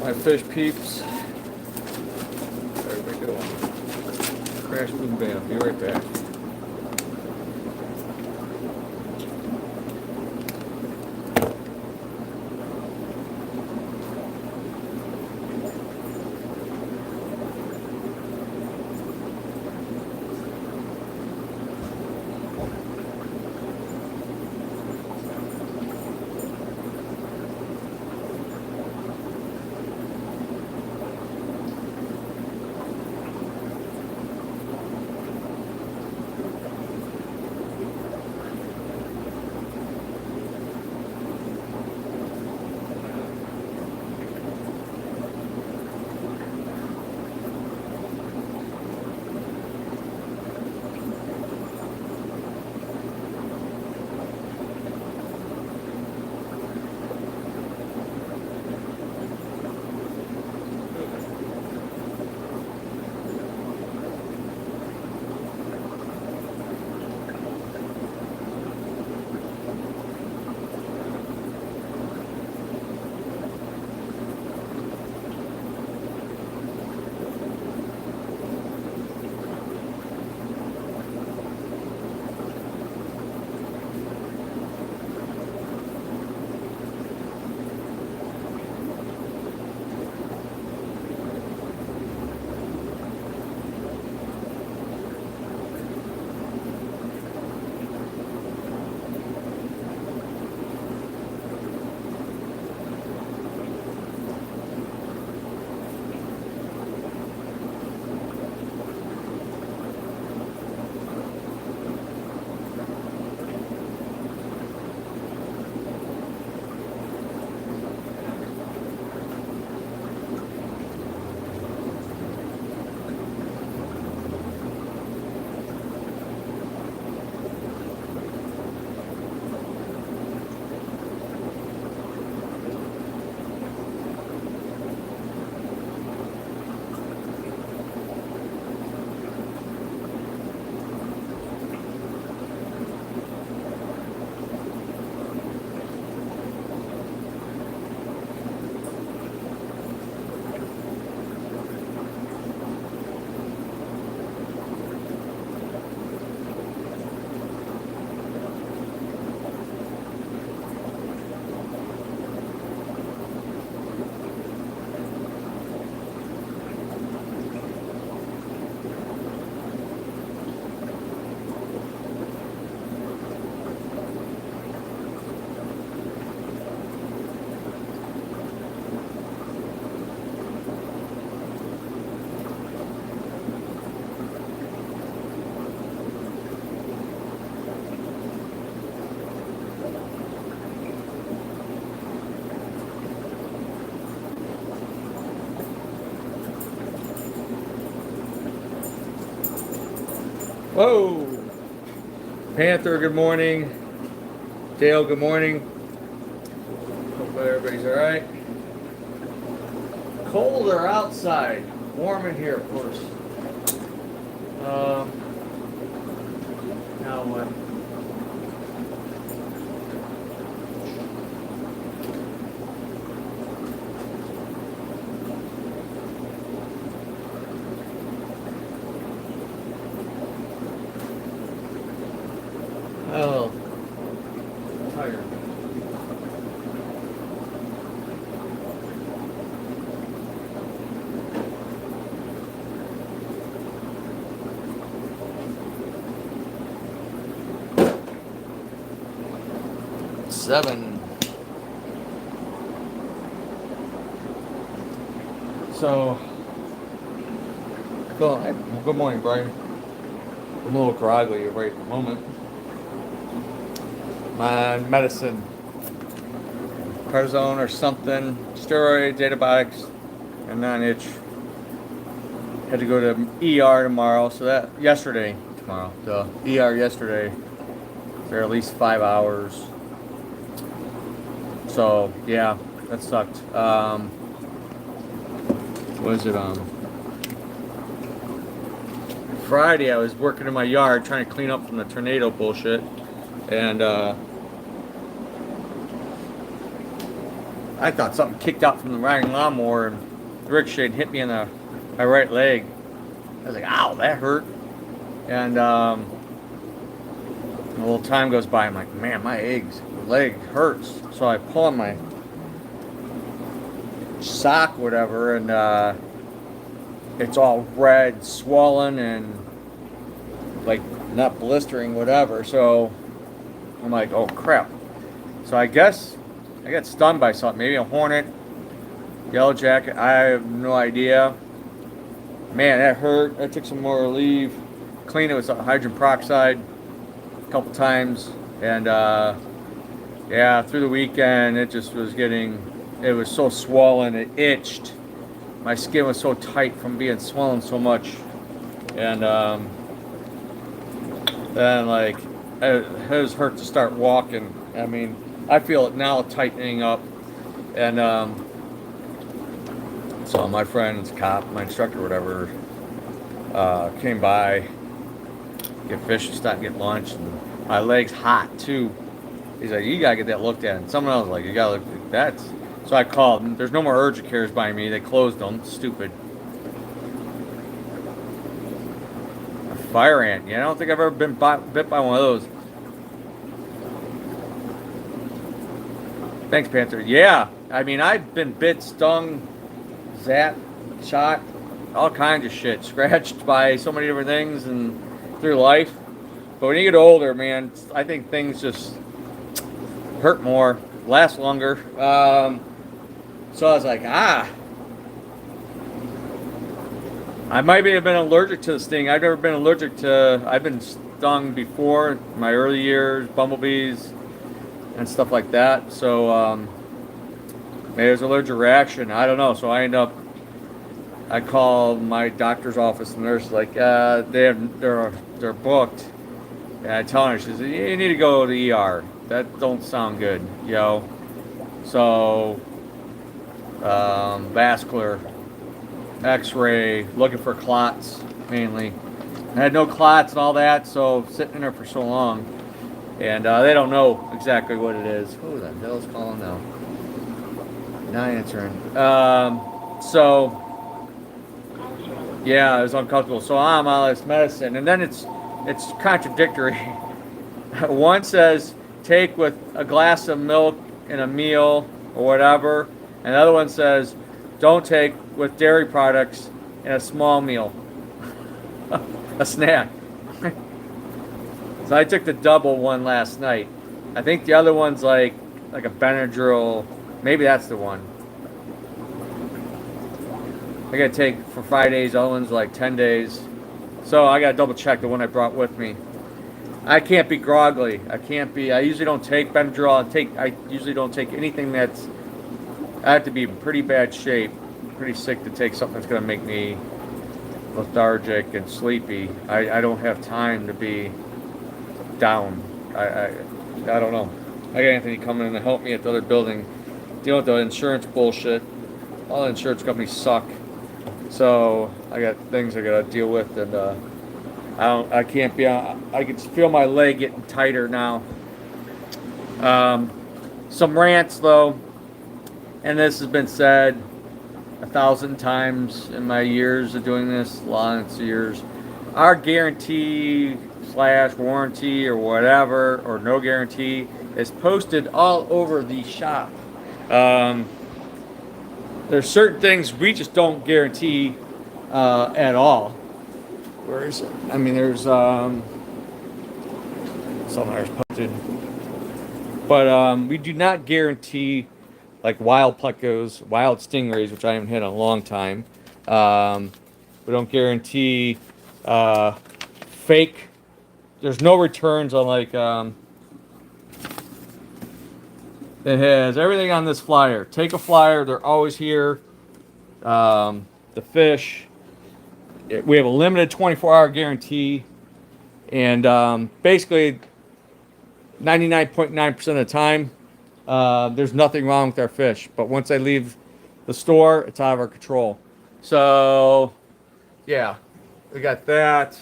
My fish peeps. Everybody doing? Crash boom bam. Be right back. Whoa! Panther, good morning. Dale, good morning. Hope everybody's alright. Colder outside. Warm in here, of course. Now what? Oh, tired. Seven. So, well, good morning, Brian. I'm a little groggy right at the moment. My medicine, prednisone or something, steroids, antibiotics, and non-itch. Had to go to ER tomorrow, so that yesterday, ER yesterday for at least 5 hours. So yeah, that sucked. Was it Friday? I was working in my yard trying to clean up from the tornado bullshit, and I thought something kicked out from the riding lawnmower and ricocheted and hit me in my right leg. I was like, ow, that hurt. And a little time goes by. I'm like, man, my leg hurts. So I pull on my sock, whatever, and it's all red, swollen, and like not blistering, whatever. So I'm like, oh crap. So I guess I got stung by something. Maybe a hornet, yellow jacket. I have no idea. Man, that hurt. I took some more relief. Cleaned it with hydrogen peroxide a couple times, and yeah, through the weekend it just was it was so swollen, it itched. My skin was so tight from being swollen so much, and then like it was hurt to start walking. I mean, I feel it now tightening up, and so my friend's cop, my instructor, whatever, came by, get fish and start getting lunch, and my leg's hot too. He's like, you gotta get that looked at. And someone else was like, you gotta look at that. So I called, and there's no more urgent cares by me. They closed them. Stupid. A fire ant. Yeah, I don't think I've ever been bit by one of those. Thanks, Panther. Yeah, I mean, I've been bit, stung, zapped, shot, all kinds of shit. Scratched by so many different things and through life. But when you get older, man, I think things just hurt more, last longer. So I was like, I might have been allergic to this thing. I've never been allergic to, I've been stung before in my early years, bumblebees and stuff like that. So maybe it was an allergic reaction. I don't know. So I called my doctor's office, and the nurse like, they're booked. And I tell her, she says, you need to go to the ER. That don't sound good, yo. So vascular, X-ray, looking for clots mainly. I had no clots and all that, so sitting in there for so long, and they don't know exactly what it is. Who the hell's calling now? Not answering. So yeah, it was uncomfortable. So I'm on this medicine, and then it's contradictory. One says take with a glass of milk in a meal or whatever. And the other one says, don't take with dairy products in a small meal, a snack. So I took the double one last night. I think the other one's like a Benadryl. Maybe that's the one. I gotta take for 5 days. The other one's like 10 days. So I gotta double check the one I brought with me. I can't be groggly. I usually don't take Benadryl. I usually don't take anything I have to be in pretty bad shape, pretty sick to take something that's going to make me lethargic and sleepy. I don't have time to be down. I don't know. I got Anthony coming in to help me at the other building, dealing with the insurance bullshit. All the insurance companies suck. So I got things I got to deal with, and I can't be on. I can feel my leg getting tighter now. Some rants though. And this has been said 1,000 times in my years of doing this, lots of years. Our guarantee / warranty or whatever, or no guarantee, is posted all over the shop. There's certain things we just don't guarantee at all. Where is it? I mean, there's something there's posted. But we do not guarantee like wild plecos, wild stingrays, which I haven't had in a long time. We don't guarantee fake. There's no returns on like. It has everything on this flyer. Take a flyer. They're always here. The fish. We have a limited 24-hour guarantee, and basically 99.9% of the time, there's nothing wrong with our fish. But once they leave the store, it's out of our control. So, yeah, we got that.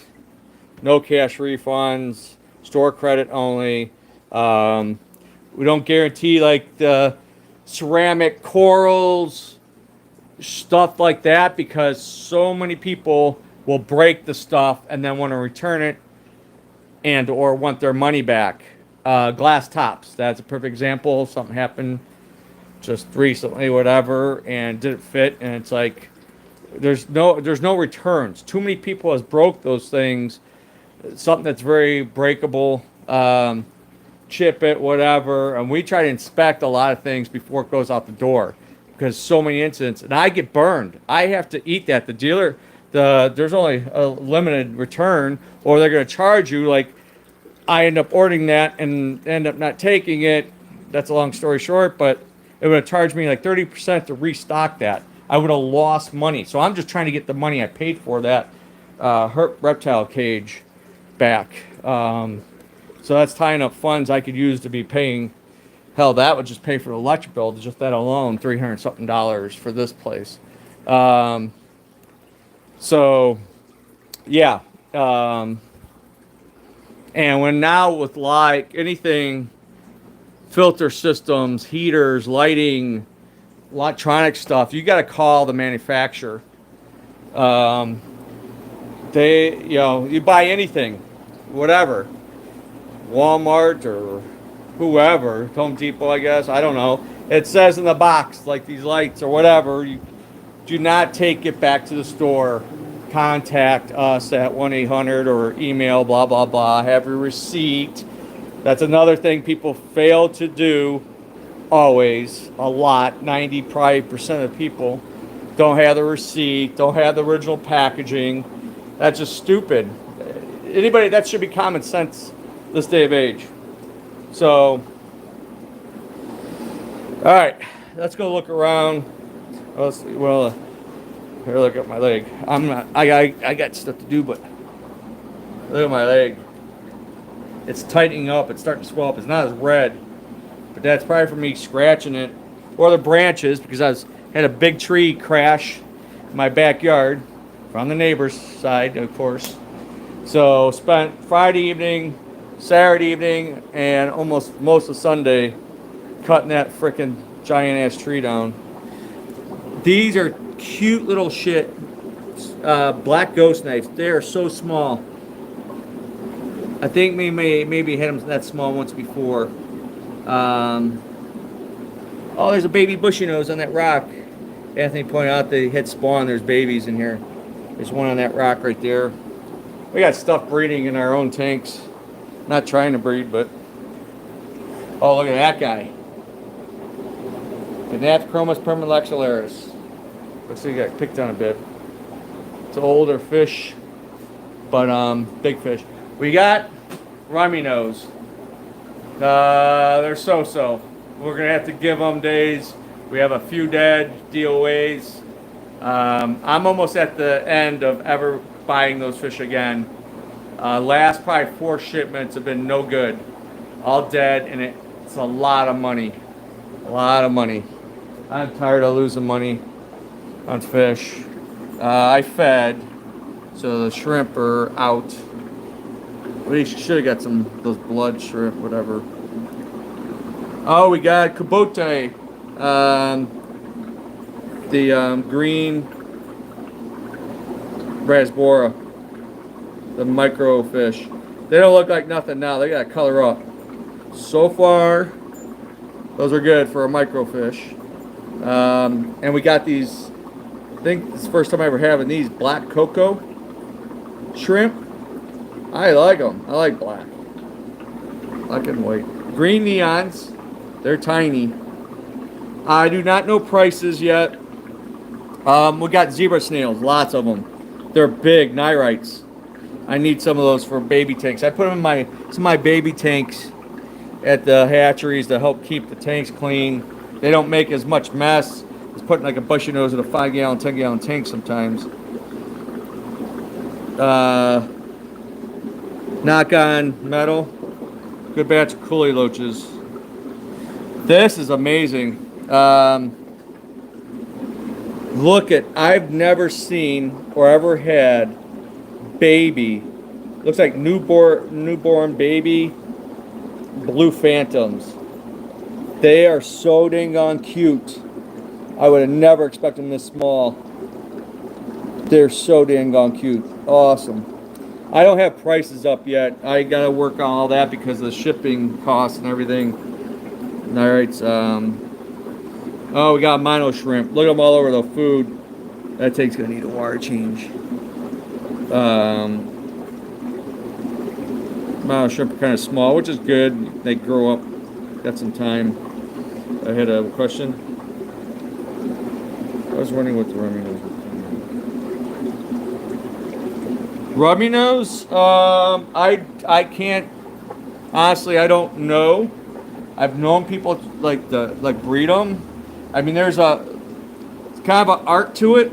No cash refunds. Store credit only. We don't guarantee like the ceramic corals, stuff like that, because so many people will break the stuff and then want to return it and or want their money back. Glass tops, that's a perfect example. Something happened just recently, whatever, and didn't fit, and it's like there's no returns. Too many people has broke those things. Something that's very breakable, chip it, whatever, and we try to inspect a lot of things before it goes out the door because so many incidents, and I get burned. I have to eat that. The dealer, there's only a limited return, or they're going to charge you. Like I end up ordering that and end up not taking it. That's a long story short, but it would have charged me like 30% to restock that. I would have lost money. So I'm just trying to get the money I paid for that hurt reptile cage back. So that's tying up funds I could use to be paying. Hell, that would just pay for the electric bill, just that alone, $300 something for this place. So, yeah. And when now with like anything, filter systems, heaters, lighting, electronic stuff, you got to call the manufacturer. You buy anything, whatever, Walmart or whoever, Home Depot, I guess, I don't know. It says in the box, like these lights or whatever, you do not take it back to the store. Contact us at 1-800 or email, blah, blah, blah. Have your receipt. That's another thing people fail to do always, a lot, 90% of people don't have the receipt, don't have the original packaging. That's just stupid. Anybody, that should be common sense this day of age. So, all right, let's go look around. Well, here, look at my leg. I got stuff to do, but look at my leg. It's tightening up. It's starting to swell up. It's not as red, but that's probably from me scratching it, or the branches, because had a big tree crash in my backyard from the neighbor's side, of course. So spent Friday evening, Saturday evening, and almost most of Sunday cutting that freaking giant ass tree down. These are cute little shit black ghost knives. They are so small. I think maybe had them that small once before. Oh, there's a baby bushy nose on that rock. Anthony pointed out they had spawn. There's babies in here. There's one on that rock right there. We got stuff breeding in our own tanks. Not trying to breed, but oh, look at that guy. Gnathchromis permalexillaris. Looks like he got picked on a bit. It's an older fish, but big fish. We got rummy nose. They're so-so. We're gonna have to give them days. We have a few dead DOAs. I'm almost at the end of ever buying those fish again. Last probably 4 shipments have been no good. All dead, and it's a lot of money. A lot of money. I'm tired of losing money on fish. I fed, so the shrimp are out. We should have got those blood shrimp, whatever. Oh, we got Kabote. The green Rasbora. The micro fish. They don't look like nothing now. They got to color up. So far, those are good for a microfish. And we got these, I think it's the first time I ever having these black cocoa shrimp. I like them. I like black. Black and white. Green neons. They're tiny. I do not know prices yet. We got zebra snails. Lots of them. They're big. Nirites. I need some of those for baby tanks. I put them in some of my baby tanks at the hatcheries to help keep the tanks clean. They don't make as much mess as putting like a bushy nose in a 5-gallon, 10-gallon tank sometimes. Knock on metal. Good batch of coolie loaches. This is amazing. Look at, I've never seen or ever had baby. Looks like newborn baby blue phantoms. They are so dang on cute. I would have never expected them this small. They're so dang on cute. Awesome. I don't have prices up yet. I gotta work on all that because of the shipping costs and everything. All right. Oh, we got mono shrimp. Look at them all over the food. That tank's gonna need a water change. Mono shrimp are kind of small, which is good. They grow up. Got some time. I had a question. I was wondering what the rummy nose was. Rummy nose? I can't. Honestly, I don't know. I've known people like breed them. I mean, there's it's kind of an art to it.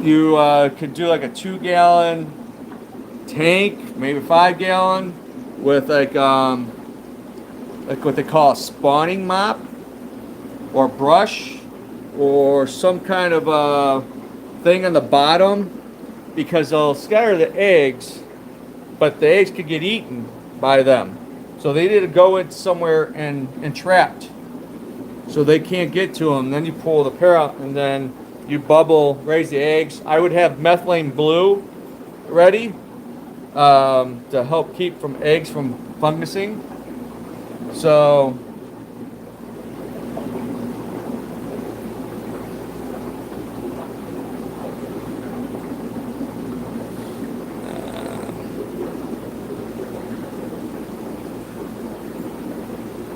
You could do like a 2-gallon tank, maybe 5-gallon, with like what they call a spawning mop or brush or some kind of thing on the bottom, because they'll scatter the eggs, but the eggs could get eaten by them. So they need to go in somewhere and trapped, so they can't get to them. Then you pull the pair out and then you raise the eggs. I would have methylene blue ready to help keep eggs from fungusing. So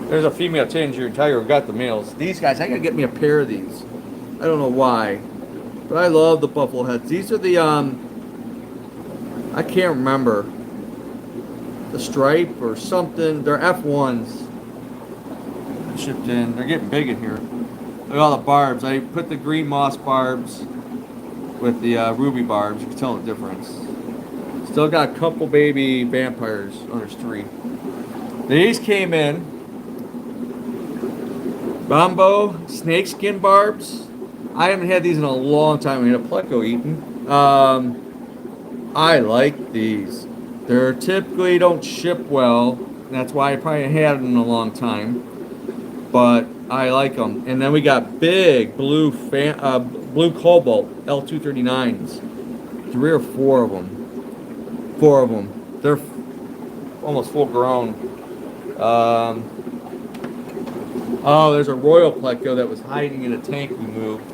there's a female Tangier Tiger who got the males. These guys, I gotta get me a pair of these. I don't know why, but I love the buffalo heads. These are the I can't remember, the stripe or something. They're F1s. Shipped in. They're getting big in here. Look at all the barbs. I put the green moss barbs with the ruby barbs. You can tell the difference. Still got a couple baby vampires. Oh, there's 3. These came in. Bombo snakeskin barbs. I haven't had these in a long time. I had a pleco eaten. I like these. They're typically don't ship well. That's why I probably had them in a long time. But I like them. And then we got big blue cobalt L239s. 3 or 4 of them. 4 of them. They're almost full grown. Oh, there's a royal pleco that was hiding in a tank we moved.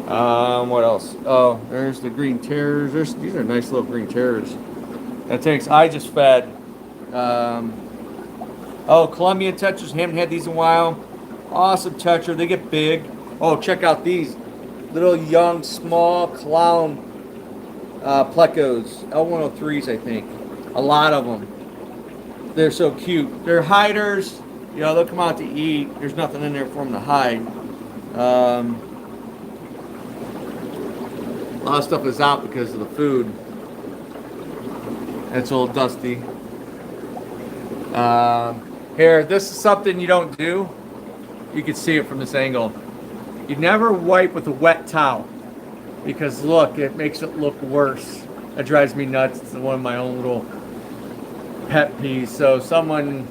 What else? Oh, there's the green terrors. These are nice little green terrors. That tank's I just fed. Oh, Colombian tetras. Haven't had these in a while. Awesome tetra. They get big. Oh, check out these little young small clown plecos. L103s, I think. A lot of them. They're so cute. They're hiders. You know, they'll come out to eat. There's nothing in there for them to hide. A lot of stuff is out because of the food. It's a little dusty. Here, this is something you don't do. You can see it from this angle. You never wipe with a wet towel, because look, it makes it look worse. That drives me nuts. It's one of my own little pet peeves. So someone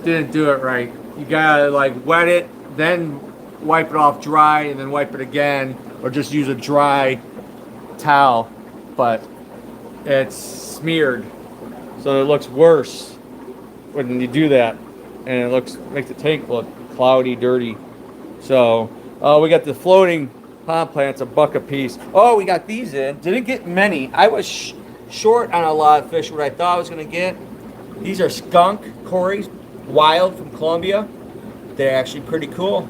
didn't do it right. You gotta like wet it, then wipe it off dry, and then wipe it again, or just use a dry towel. But it's smeared, so it looks worse when you do that, and it makes the tank look cloudy, dirty. So we got the floating pond plants, $1 a piece. Oh, we got these in. Didn't get many. I was short on a lot of fish. What I thought I was gonna get. These are skunk cories, wild from Colombia. They're actually pretty cool.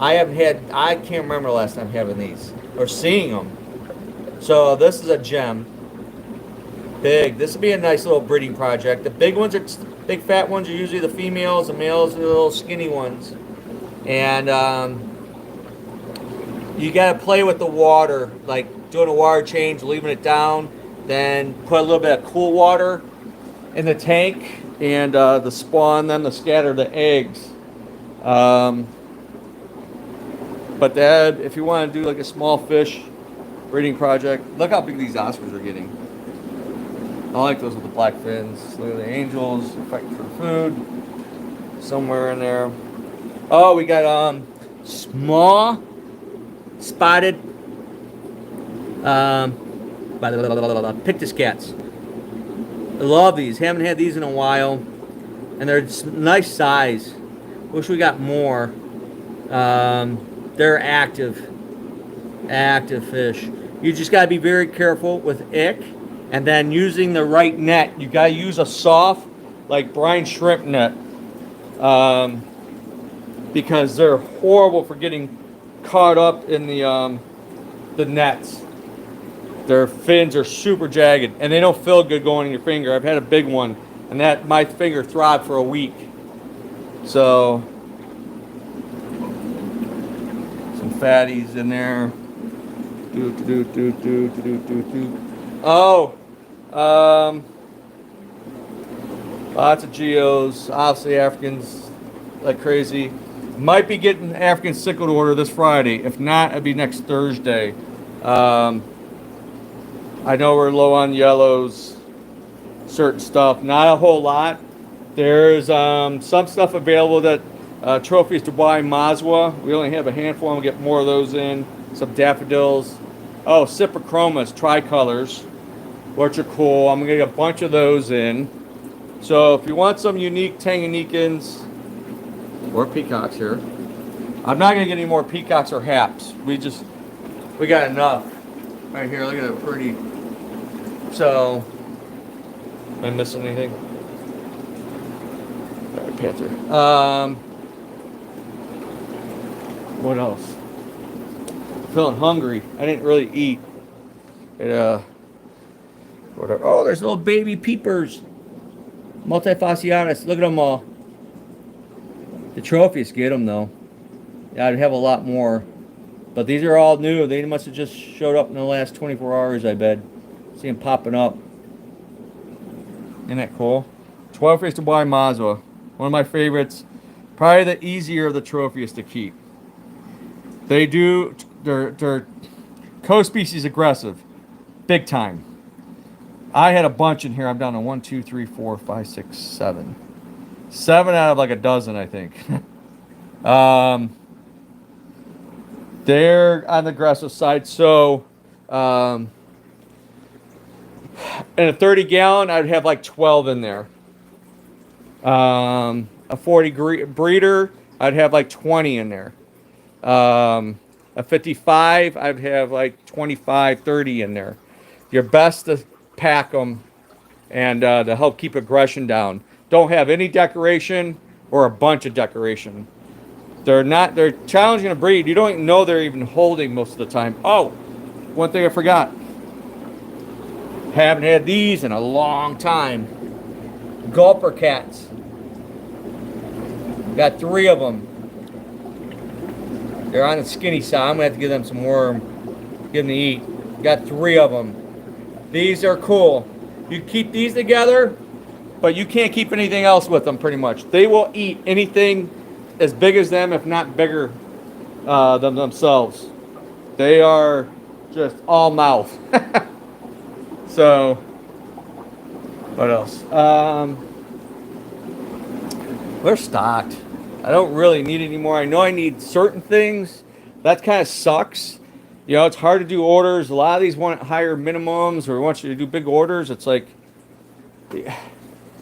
I can't remember the last time having these or seeing them. So this is a gem. Big. This would be a nice little breeding project. The big ones big fat ones are usually the females. The males are the little skinny ones. And you gotta play with the water, like doing a water change, leaving it down, then put a little bit of cool water in the tank, and the spawn, then to scatter the eggs. But that, if you want to do like a small fish breeding project, look how big these Oscars are getting. I like those with the black fins. Look at the angels fighting for food. Somewhere in there. Oh, we got small spotted Pictus cats. I love these. Haven't had these in a while, and they're nice size. Wish we got more. They're active fish. You just gotta be very careful with ick, and then using the right net. You gotta use a soft, like brine shrimp net, because they're horrible for getting caught up in the nets. Their fins are super jagged, and they don't feel good going in your finger. I've had a big one, and that my finger throbbed for a week. So some fatties in there. Oh, lots of geos. Obviously, Africans like crazy. Might be getting African cichlid order this Friday. If not, it'll be next Thursday. I know we're low on yellows, certain stuff. Not a whole lot. There's some stuff available that Trophies Dubai Mazwa. We only have a handful. I'm gonna get more of those in. Some daffodils. Oh, Cyprichromas tricolors, which are cool. I'm gonna get a bunch of those in. So if you want some unique Tanganyikans or peacocks here, I'm not gonna get any more peacocks or haps. We got enough. Right here, look at that pretty. So, am I missing anything? All right, panther. What else? Feeling hungry. I didn't really eat. Whatever. Oh, there's little baby peepers. Multifasciatus. Look at them all. The trophies get them though. Yeah, I'd have a lot more. But these are all new. They must have just showed up in the last 24 hours, I bet. See them popping up. Isn't that cool? 12-face Dubai Mazwa. One of my favorites. Probably the easier of the trophies to keep. They're co-species aggressive. Big time. I had a bunch in here. I'm down to 1, 2, 3, 4, 5, 6, 7. 7 out of like a dozen, I think. They're on the aggressive side. So, in a 30 gallon, I'd have like 12 in there. A 40 breeder, I'd have like 20 in there. A 55, I'd have like 25, 30 in there. Your best to pack them and to help keep aggression down. Don't have any decoration or a bunch of decoration. They're challenging to breed. You don't even know they're even holding most of the time. Oh, one thing I forgot. Haven't had these in a long time. Gulper cats. Got 3 of them. They're on the skinny side. I'm going to have to give them some worm. Give them to eat. Got 3 of them. These are cool. You keep these together, but you can't keep anything else with them pretty much. They will eat anything as big as them, if not bigger than themselves. They are just all mouth. So, what else? We're stocked. I don't really need any more. I know I need certain things. That kind of sucks. You know, it's hard to do orders. A lot of these want higher minimums or want you to do big orders. It's like,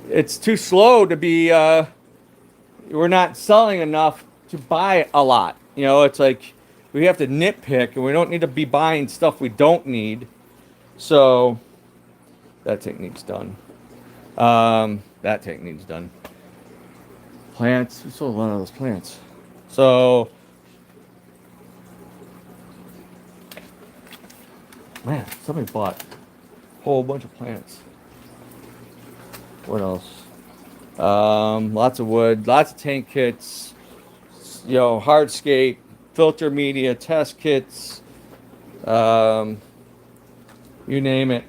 it's too slow to be, we're not selling enough to buy a lot. You know, it's like we have to nitpick and we don't need to be buying stuff we don't need. So that technique's done. That technique's done. Plants. We sold a lot of those plants. So, man, somebody bought a whole bunch of plants. What else? Lots of wood, lots of tank kits, you know, hardscape, filter media, test kits, you name it.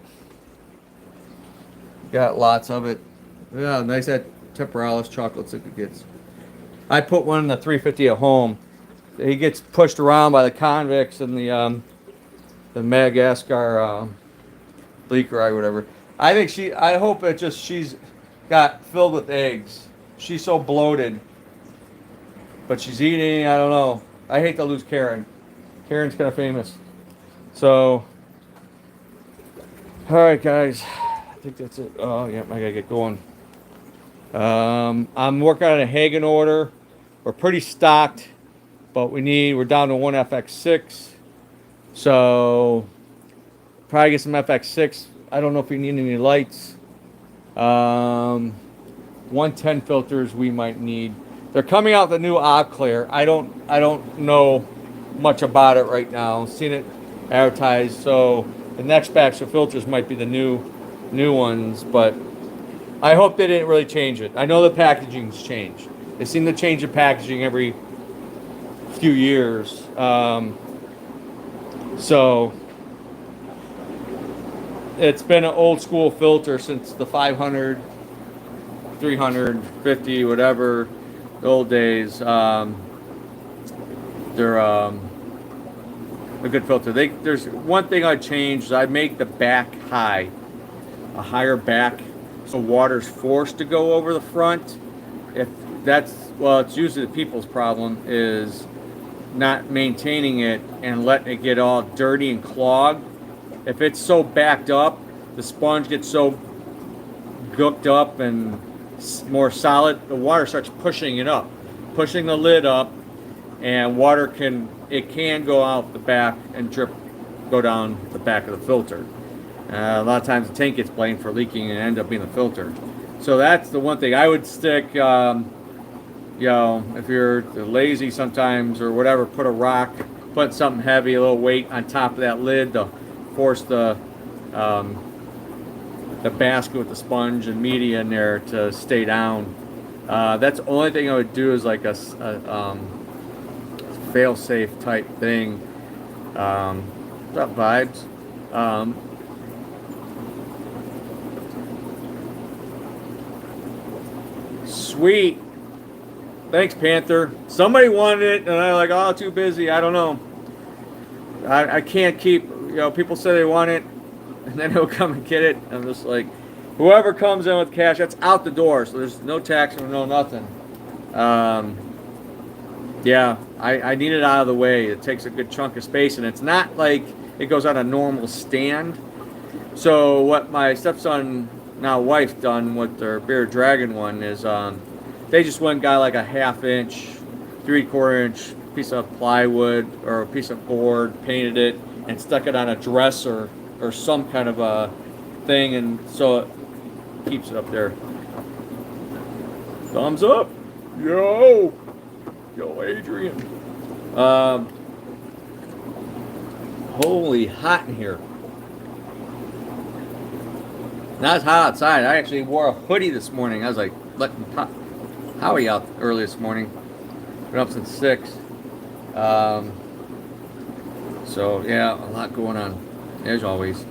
Got lots of it. Yeah, nice that Temporalis chocolates it gets. I put one in the 350 at home. He gets pushed around by the convicts and the Madagascar bleaker eye, whatever. I hope it just she's got filled with eggs. She's so bloated, but she's eating. I don't know. I hate to lose Karen. Karen's kind of famous. So, all right, guys. I think that's it. Oh, yeah, I gotta get going. I'm working on a Hagen order. We're pretty stocked, but we're down to one FX6. So, probably get some FX6. I don't know if we need any lights. 110 filters we might need. They're coming out with the new Opclear. I don't know much about it right now. Seen it advertised. So the next batch of filters might be the new ones, but I hope they didn't really change it. I know the packaging's changed. They seem to change the packaging every few years. So it's been an old school filter since the 500, 350, whatever, the old days. They're a good filter. There's one thing I changed. I make the back high, a higher back, so water's forced to go over the front. If that's, well, it's usually the people's problem is not maintaining it and letting it get all dirty and clogged. If it's so backed up, the sponge gets so gooked up and more solid, the water starts pushing it up, pushing the lid up, and water can go out the back and go down the back of the filter. A lot of times the tank gets blamed for leaking and end up being the filter. So that's the one thing I would stick. If you're lazy sometimes or whatever, put a rock, put something heavy, a little weight on top of that lid to force the basket with the sponge and media in there to stay down. That's the only thing I would do is like a fail-safe type thing. What's up, vibes? Sweet. Thanks, Panther. Somebody wanted it, and I'm like, oh, too busy. I don't know. I can't keep, people say they want it, and then they'll come and get it. I'm just like, whoever comes in with cash, that's out the door, so there's no tax or no nothing. Yeah, I need it out of the way. It takes a good chunk of space, and it's not like it goes on a normal stand. So what my stepson, now wife, done with their Bearded Dragon one is they just went and got like a 1/2 inch, 3/4 inch piece of plywood or a piece of board, painted it, and stuck it on a dresser or some kind of a thing, and so it keeps it up there. Thumbs up. Yo, Adrian. Holy hot in here. Not as hot outside. I actually wore a hoodie this morning. I was like, letting Howie out early this morning. Been up since 6. So yeah, a lot going on, as always.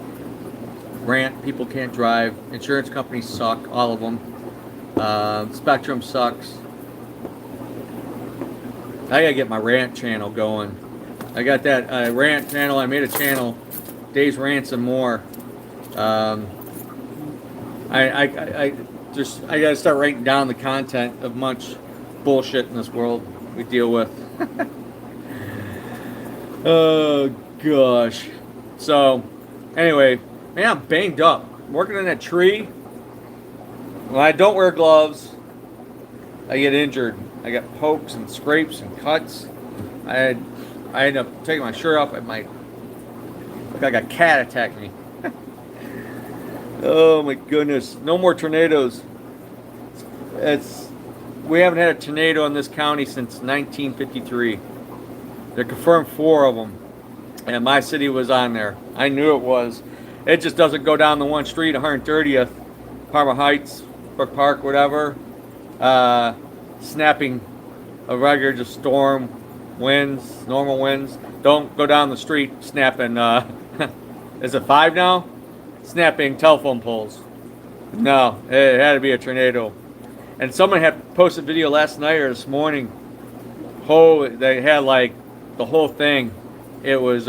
Rant, people can't drive. Insurance companies suck, all of them. Spectrum sucks. I gotta get my rant channel going. I got that rant channel. I made a channel, Dave's Rants and More. I gotta start writing down the content of much bullshit in this world we deal with. Oh gosh. So anyway, man, I'm banged up. I'm working in that tree. When I don't wear gloves, I get injured. I got pokes and scrapes and cuts. I end up taking my shirt off. It might look like a cat attacked me. Oh my goodness! No more tornadoes. We haven't had a tornado in this county since 1953. They're confirmed 4 of them, and my city was on there. I knew it was. It just doesn't go down the one street, 130th, Parma Heights, Brook Park, whatever. Snapping a regular just storm winds, normal winds. Don't go down the street snapping. Is it 5 now? Snapping telephone poles. No, it had to be a tornado. And someone had posted a video last night or this morning. They had like the whole thing. It was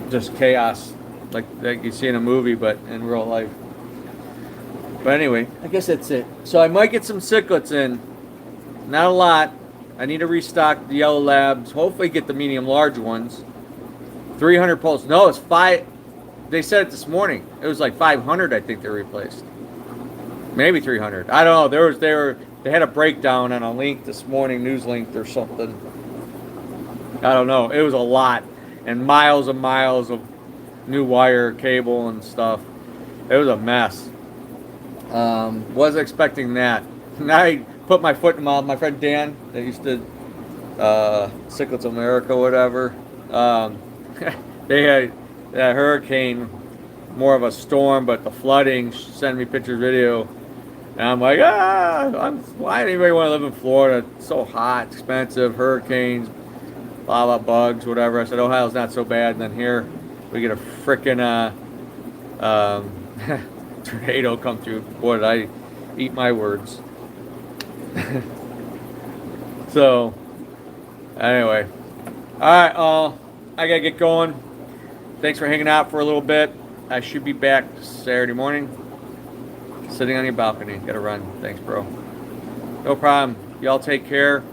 just chaos. like you see in a movie, but in real life. But anyway, I guess that's it. So I might get some cichlids in. Not a lot. I need to restock the yellow labs. Hopefully get the medium large ones. 300 pulse. No, it's 5. They said it this morning. It was like 500, I think they replaced. Maybe 300. I don't know. They had a breakdown on a link this morning, news link or something. I don't know. It was a lot. And miles of new wire, cable, and stuff. It was a mess. Wasn't expecting that. And I put my foot in my mouth. My friend Dan, that used to Cichlids America, whatever. They had that hurricane, more of a storm, but the flooding. Send me pictures, video, and I'm like, why does anybody want to live in Florida? It's so hot, expensive, hurricanes, blah blah bugs, whatever. I said Ohio's not so bad, and then here we get a frickin' tornado come through. Boy, did I eat my words. So, anyway. Alright, I gotta get going. Thanks for hanging out for a little bit. I should be back Saturday morning. Sitting on your balcony. Gotta run. Thanks, bro. No problem. Y'all take care.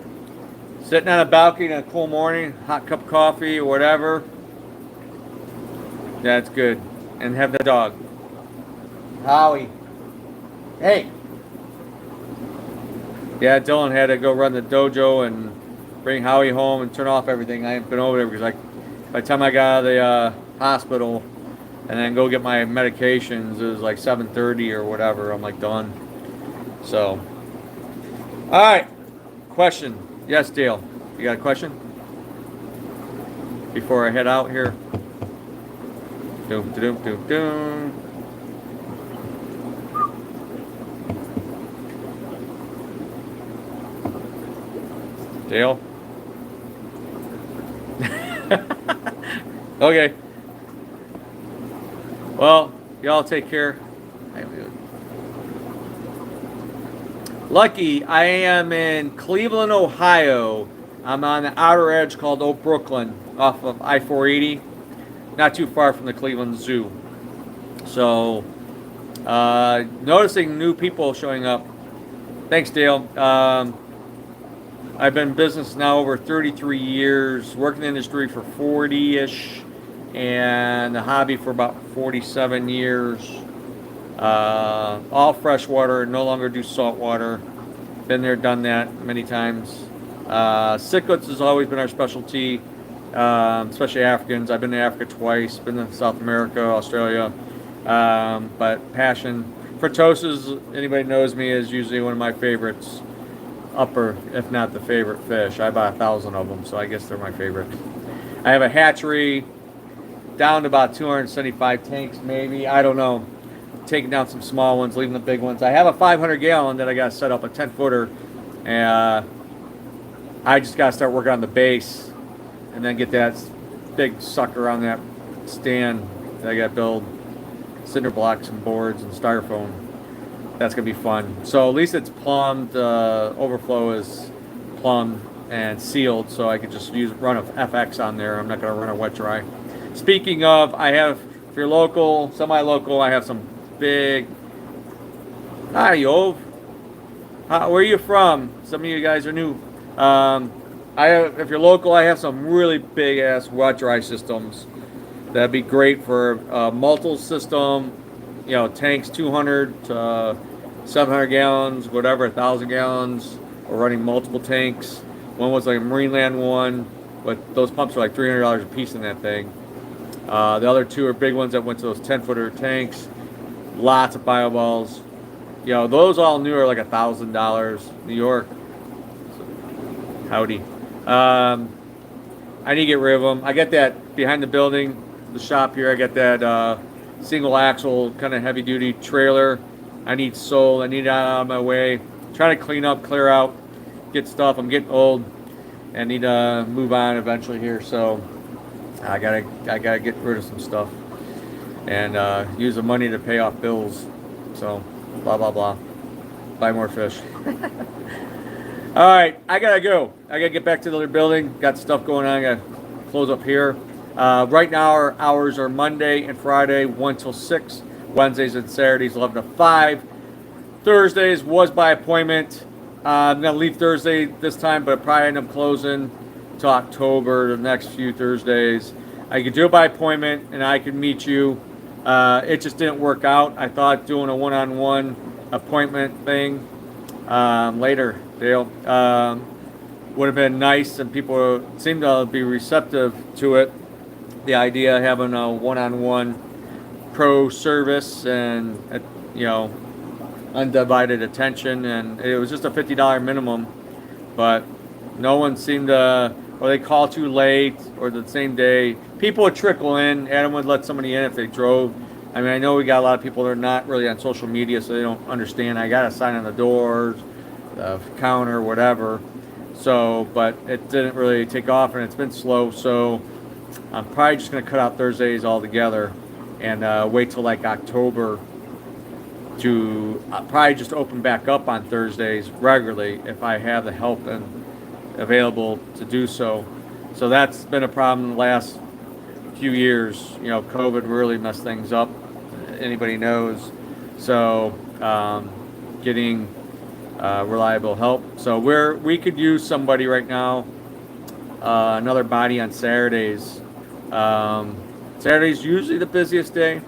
Sitting on a balcony on a cool morning, hot cup of coffee or whatever. Yeah, it's good. And have the dog. Howie. Hey. Yeah, Dylan had to go run the dojo and bring Howie home and turn off everything. I haven't been over there because by the time I got out of the hospital and then go get my medications, it was like 7:30 or whatever. I'm like done. So, all right. Question. Yes, Dale. You got a question? Before I head out here. Doom, doom, doom, doom. Dale? Okay. Well, y'all take care. Lucky, I am in Cleveland, Ohio. I'm on the outer edge called Old Brooklyn off of I-480. Not too far from the Cleveland Zoo. So, noticing new people showing up. Thanks, Dale. I've been in business now over 33 years, worked in the industry for 40-ish, and the hobby for about 47 years. All freshwater, no longer do saltwater. Been there, done that many times. Cichlids has always been our specialty, especially Africans. I've been to Africa twice, been to South America, Australia, but passion. Fritoses, anybody knows me, is usually one of my favorites. Upper, if not the favorite fish. I buy 1,000 of them, so I guess they're my favorite. I have a hatchery down to about 275 tanks, maybe. I don't know. Taking down some small ones, leaving the big ones. I have a 500 gallon that I got to set up, a 10-footer, and I just got to start working on the base, and then get that big sucker on that stand that I got to build. Cinder blocks and boards and styrofoam. That's going to be fun. So at least it's plumbed. Overflow is plumbed and sealed, so I could just run a FX on there. I'm not going to run a wet dry. Speaking of, I have, if you're local, semi-local, I have some big... Hi, Yov. Where are you from? Some of you guys are new. If you're local, I have some really big-ass wet dry systems. That'd be great for a multiple system. You know, tanks 200 to 700 gallons, whatever, 1,000 gallons. We're running multiple tanks. One was like a Marineland one, but those pumps are like $300 a piece in that thing. The other two are big ones that went to those 10-footer tanks. Lots of bioballs. You know, those all new are like $1,000. New York. Howdy. I need to get rid of them. I got that behind the building, the shop here. I got that single axle kind of heavy duty trailer. I need sold. I need it out of my way. Trying to clean up, clear out, get stuff. I'm getting old and need to move on eventually here. So I gotta get rid of some stuff and use the money to pay off bills. So blah blah blah. Buy more fish. All right, I gotta go. I gotta get back to the other building. Got stuff going on. I gotta close up here. Right now our hours are Monday and Friday 1 till 6, Wednesdays and Saturdays 11 to 5. Thursdays was by appointment. I'm going to leave Thursday this time, but probably end up closing till October, the next few Thursdays. I could do it by appointment and I could meet you. It just didn't work out. I thought doing a one-on-one appointment thing later, Dale, would have been nice, and people seemed to be receptive to it. The idea of having a one-on-one pro service and, undivided attention, and it was just a $50 minimum, but no one seemed to, or they call too late, or the same day. People would trickle in. Adam would let somebody in if they drove. I mean, I know we got a lot of people that are not really on social media, so they don't understand. I got a sign on the doors, the counter, whatever. So, but it didn't really take off, and it's been slow. So I'm probably just going to cut out Thursdays altogether and wait till like October to probably just open back up on Thursdays regularly if I have the help and available to do so. So that's been a problem the last few years. COVID really messed things up. Anybody knows. So getting reliable help. So we could use somebody right now. Another body on Saturdays. Saturday's usually the busiest day.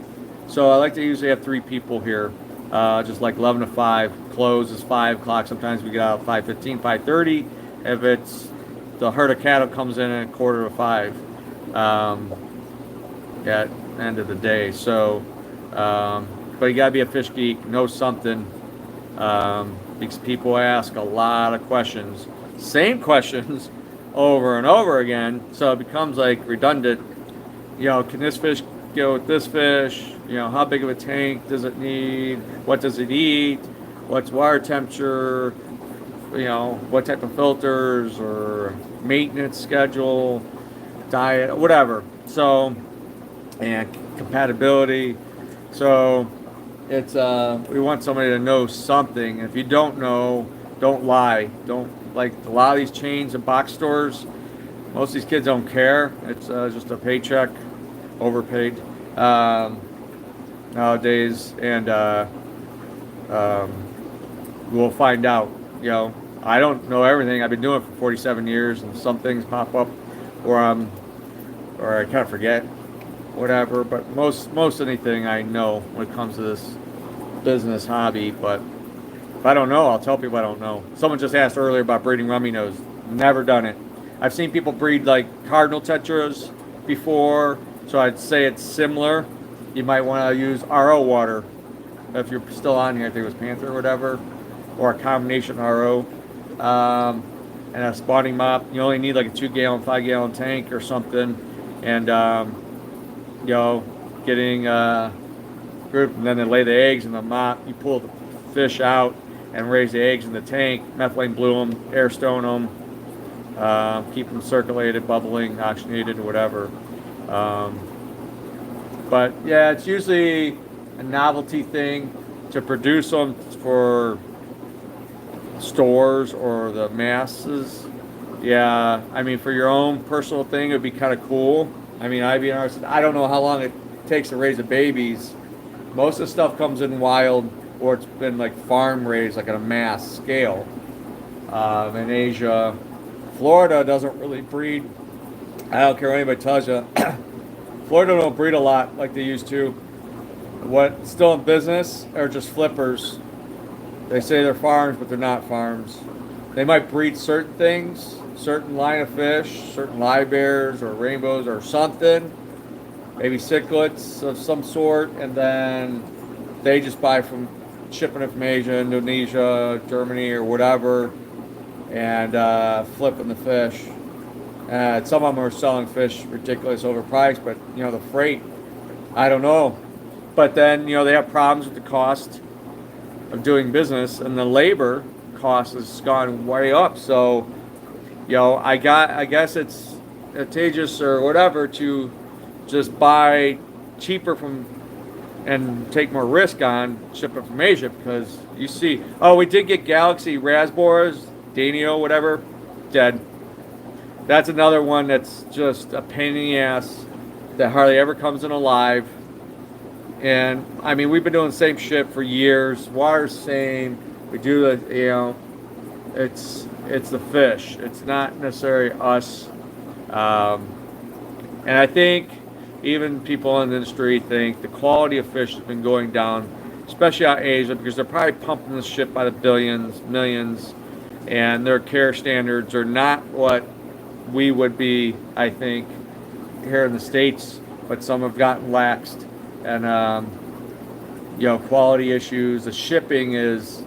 So I like to usually have 3 people here. Just like 11 to 5. Close is 5 o'clock. Sometimes we get out at 5:15, 5:30. If it's the herd of cattle comes in at 4:45 at end of the day. So, but you gotta be a fish geek, know something, because people ask a lot of questions, same questions over and over again. So it becomes like redundant. Can this fish go with this fish? How big of a tank does it need? What does it eat? What's water temperature? What type of filters or maintenance schedule, diet, whatever. So, and compatibility. So it's we want somebody to know something. If you don't know, don't lie. Don't, like a lot of these chains and box stores, most of these kids don't care. It's just a paycheck, overpaid nowadays, and we'll find out. I don't know everything. I've been doing it for 47 years, and some things pop up or I kind of forget, whatever. But most anything I know when it comes to this business hobby. But if I don't know, I'll tell people I don't know. Someone just asked earlier about breeding rummy nose. Never done it. I've seen people breed like cardinal tetras before, so I'd say it's similar. You might want to use RO water if you're still on here. I think it was Panther or whatever, or a combination RO. And a spawning mop. You only need like a 2-gallon, 5-gallon tank or something, and getting group, and then they lay the eggs in the mop. You pull the fish out and raise the eggs in the tank. Methylene blue them, air stone them, keep them circulated, bubbling, oxygenated, whatever. But yeah, it's usually a novelty thing to produce them for stores or the masses. Yeah, I mean, for your own personal thing, it'd be kind of cool. I mean, IBNR, I don't know how long it takes to raise the babies. Most of the stuff comes in wild, or it's been like farm raised, like at a mass scale. In Asia, Florida doesn't really breed. I don't care what anybody tells you. Florida don't breed a lot like they used to. What's still in business are just flippers. They say they're farms, but they're not farms. They might breed certain things, certain line of fish, certain live bears or rainbows or something, maybe cichlids of some sort, and then they just buy from, shipping it from Asia, Indonesia, Germany, or whatever, and flipping the fish. Some of them are selling fish ridiculous overpriced, but the freight, I don't know. But then they have problems with the cost of doing business, and the labor cost has gone way up. So, I guess it's advantageous or whatever to just buy cheaper from and take more risk on shipping from Asia, because you see, we did get Galaxy Raspberries, Danio, whatever, dead. That's another one that's just a pain in the ass. that hardly ever comes in alive. And I mean, we've been doing the same shit for years. Water's the same. We do the, it's the fish. It's not necessarily us. And I think even people in the industry think the quality of fish has been going down, especially out in Asia, because they're probably pumping this shit by the billions, millions, and their care standards are not what we would be, I think, here in the States, but some have gotten laxed. And, quality issues. The shipping is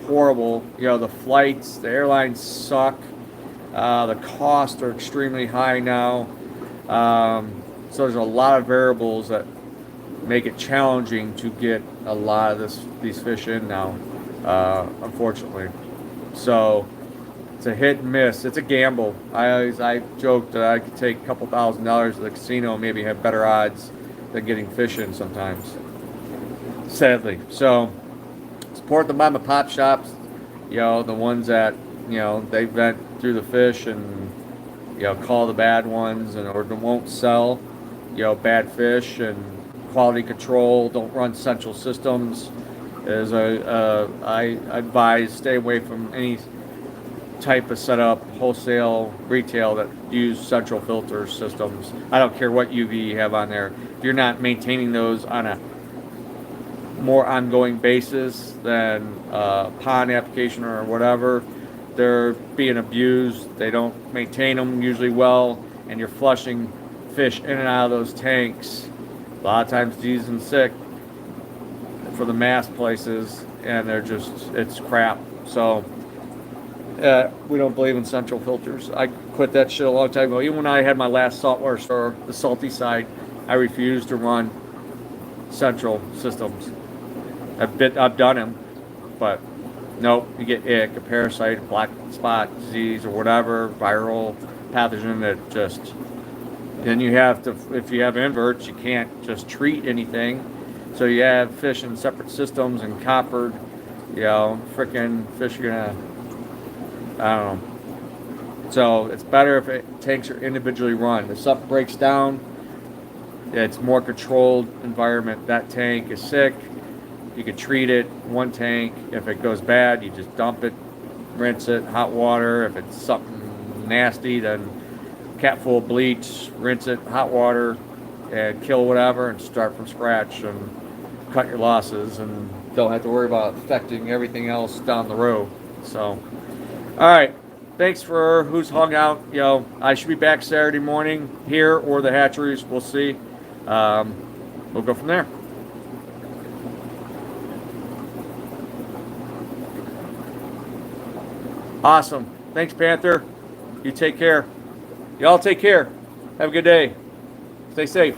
horrible. The flights, the airlines suck. The costs are extremely high now. So there's a lot of variables that make it challenging to get a lot of these fish in now, unfortunately. So it's a hit and miss. It's a gamble. I joked that I could take a couple $1,000s to the casino and maybe have better odds than getting fish in sometimes. Sadly. So support the mom and pop shops, the ones that, they vent through the fish and, call the bad ones or won't sell, bad fish, and quality control. Don't run central systems. I advise stay away from any type of setup, wholesale, retail that use central filter systems. I don't care what UV you have on there. If you're not maintaining those on a more ongoing basis than pond application or whatever, they're being abused. They don't maintain them usually well, and you're flushing fish in and out of those tanks. A lot of times diseased and sick for the mass places, and it's crap. So we don't believe in central filters. I quit that shit a long time ago. Even when I had my last saltwater store, the salty side, I refused to run central systems. I've done them, but nope, you get ick, a parasite, a black spot disease, or whatever, viral pathogen that just, then you have to, if you have inverts, you can't just treat anything. So you have fish in separate systems and coppered, freaking fish are gonna, I don't know. So it's better if tanks are individually run. If something breaks down, it's more controlled environment. That tank is sick, you can treat it, one tank. If it goes bad, you just dump it, rinse it, hot water. If it's something nasty, then cap full of bleach, rinse it, hot water, and kill whatever, and start from scratch and cut your losses, and don't have to worry about affecting everything else down the road. So, all right. Thanks for who's hung out. I should be back Saturday morning here or the hatcheries. We'll see. We'll go from there. Awesome. Thanks, Panther. You take care. Y'all take care. Have a good day. Stay safe.